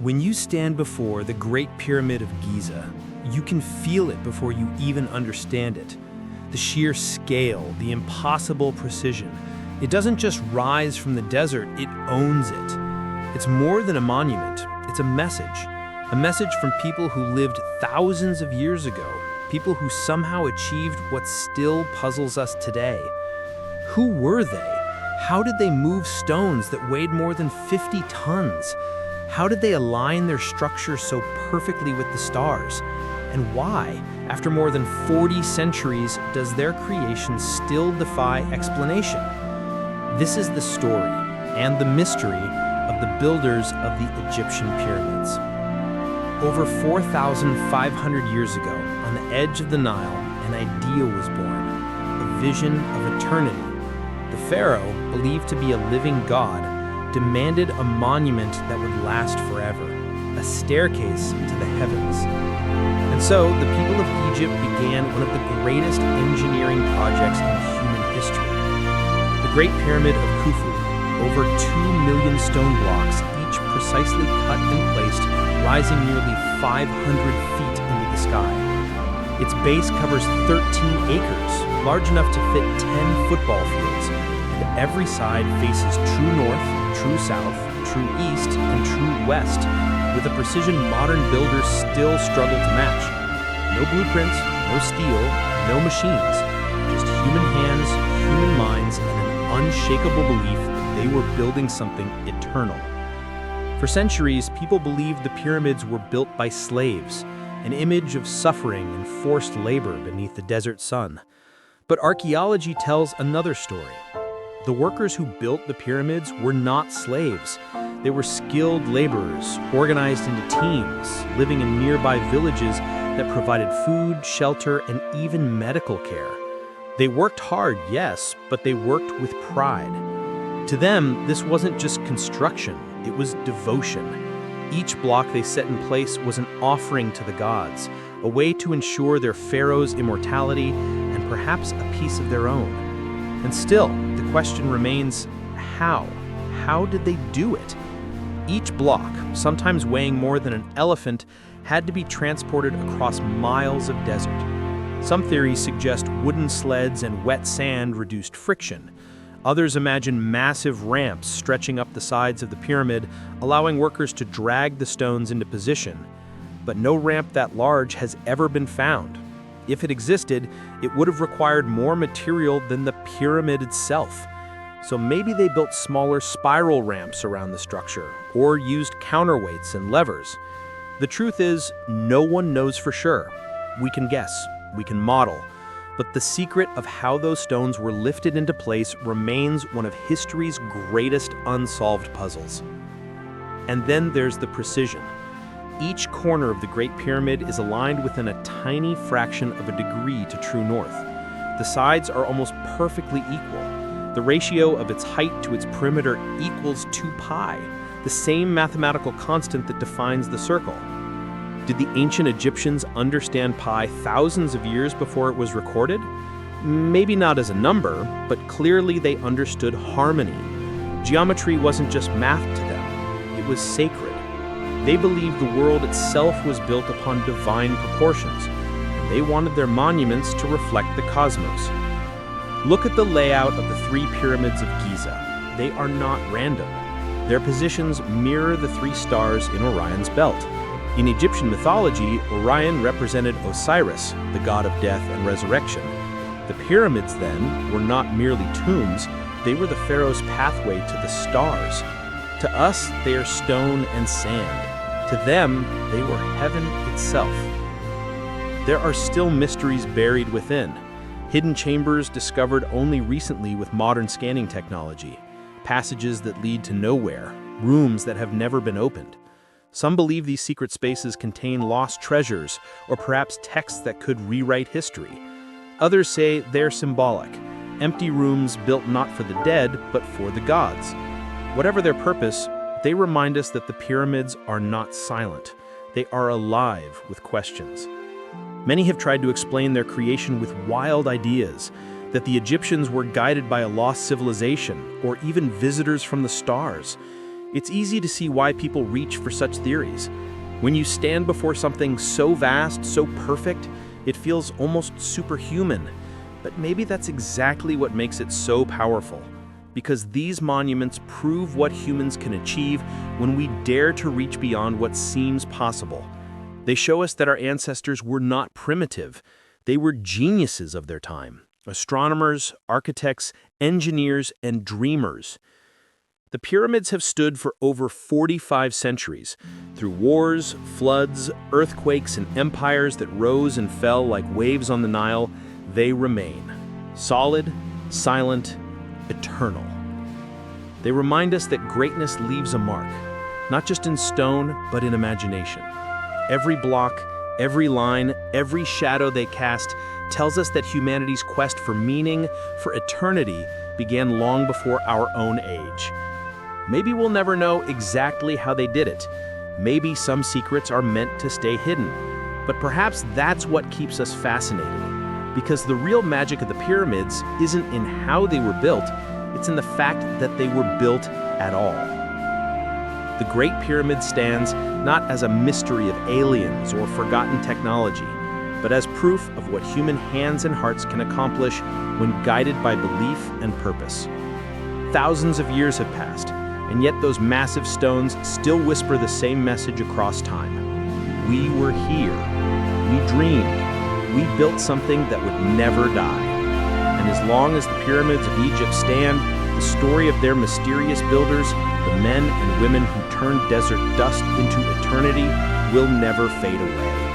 When you stand before the Great Pyramid of Giza, you can feel it before you even understand it. The sheer scale, the impossible precision. It doesn't just rise from the desert, it owns it. It's more than a monument, it's a message. A message from people who lived thousands of years ago, people who somehow achieved what still puzzles us today. Who were they? How did they move stones that weighed more than 50 tons? How did they align their structure so perfectly with the stars? And why, after more than 40 centuries, does their creation still defy explanation? This is the story and the mystery of the builders of the Egyptian pyramids. Over 4,500 years ago, on the edge of the Nile, an idea was born, a vision of eternity. The pharaoh, believed to be a living god, demanded a monument that would last forever, a staircase to the heavens. And so, the people of Egypt began one of the greatest engineering projects in human history. The Great Pyramid of Khufu, over 2 million stone blocks, each precisely cut and placed, rising nearly 500 feet into the sky. Its base covers 13 acres, large enough to fit 10 football fields, and every side faces true north, true south, true east, and true west, with a precision modern builders still struggle to match. No blueprints, no steel, no machines, just human hands, human minds, and an unshakable belief that they were building something eternal. For centuries, people believed the pyramids were built by slaves, an image of suffering and forced labor beneath the desert sun. But archaeology tells another story. The workers who built the pyramids were not slaves. They were skilled laborers, organized into teams, living in nearby villages that provided food, shelter, and even medical care. They worked hard, yes, but they worked with pride. To them, this wasn't just construction, it was devotion. Each block they set in place was an offering to the gods, a way to ensure their pharaoh's immortality and perhaps a piece of their own. And still, the question remains, how? How did they do it? Each block, sometimes weighing more than an elephant, had to be transported across miles of desert. Some theories suggest wooden sleds and wet sand reduced friction. Others imagine massive ramps stretching up the sides of the pyramid, allowing workers to drag the stones into position. But no ramp that large has ever been found. If it existed, it would have required more material than the pyramid itself. So maybe they built smaller spiral ramps around the structure, or used counterweights and levers. The truth is, no one knows for sure. We can guess, we can model, but the secret of how those stones were lifted into place remains one of history's greatest unsolved puzzles. And then there's the precision. Each corner of the Great Pyramid is aligned within a tiny fraction of a degree to true north. The sides are almost perfectly equal. The ratio of its height to its perimeter equals 2 pi, the same mathematical constant that defines the circle. Did the ancient Egyptians understand pi thousands of years before it was recorded? Maybe not as a number, but clearly they understood harmony. Geometry wasn't just math to them, it was sacred. They believed the world itself was built upon divine proportions, and they wanted their monuments to reflect the cosmos. Look at the layout of the 3 pyramids of Giza. They are not random. Their positions mirror the 3 stars in Orion's belt. In Egyptian mythology, Orion represented Osiris, the god of death and resurrection. The pyramids, then, were not merely tombs, they were the pharaoh's pathway to the stars. To us, they are stone and sand. To them, they were heaven itself. There are still mysteries buried within, hidden chambers discovered only recently with modern scanning technology, passages that lead to nowhere, rooms that have never been opened. Some believe these secret spaces contain lost treasures or perhaps texts that could rewrite history. Others say they're symbolic, empty rooms built not for the dead, but for the gods. Whatever their purpose, they remind us that the pyramids are not silent. They are alive with questions. Many have tried to explain their creation with wild ideas, that the Egyptians were guided by a lost civilization or even visitors from the stars. It's easy to see why people reach for such theories. When you stand before something so vast, so perfect, it feels almost superhuman. But maybe that's exactly what makes it so powerful. Because these monuments prove what humans can achieve when we dare to reach beyond what seems possible. They show us that our ancestors were not primitive. They were geniuses of their time. Astronomers, architects, engineers, and dreamers. The pyramids have stood for over 45 centuries. Through wars, floods, earthquakes, and empires that rose and fell like waves on the Nile, they remain. Solid, silent, eternal. They remind us that greatness leaves a mark, not just in stone, but in imagination. Every block, every line, every shadow they cast tells us that humanity's quest for meaning, for eternity, began long before our own age. Maybe we'll never know exactly how they did it. Maybe some secrets are meant to stay hidden. But perhaps that's what keeps us fascinated. Because the real magic of the pyramids isn't in how they were built, it's in the fact that they were built at all. The Great Pyramid stands not as a mystery of aliens or forgotten technology, but as proof of what human hands and hearts can accomplish when guided by belief and purpose. Thousands of years have passed, and yet those massive stones still whisper the same message across time. We were here. We dreamed. We built something that would never die. And as long as the pyramids of Egypt stand, the story of their mysterious builders, the men and women who turned desert dust into eternity, will never fade away.